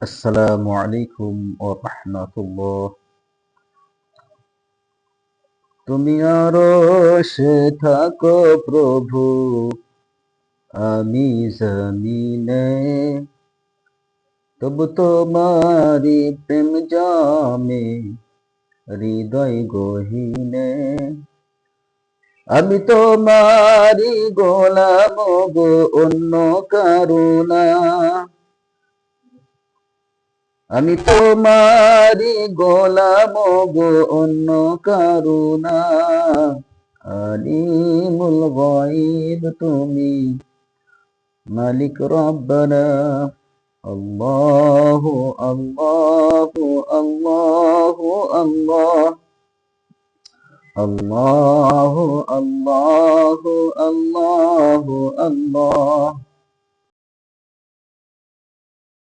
আসসালামু আলাইকুম ওয়া রাহমাতুল্লাহ। তুমি আরশে থাকো প্রভু, আমি জমিনে, তবু তোমারি প্রেম জামে হৃদয় গহীনে। আমি তোমারি গোলাম গো, অন্য কারো না। আমি তোমারি গোলাম গো, অন্য কারো না। আলিমুল গায়ব তুমি, মালিক রব্বানা। আল্লাহু আল্লাহু আল্লাহু আল্লাহ। আল্লাহু আল্লাহু আল্লাহু আল্লাহ।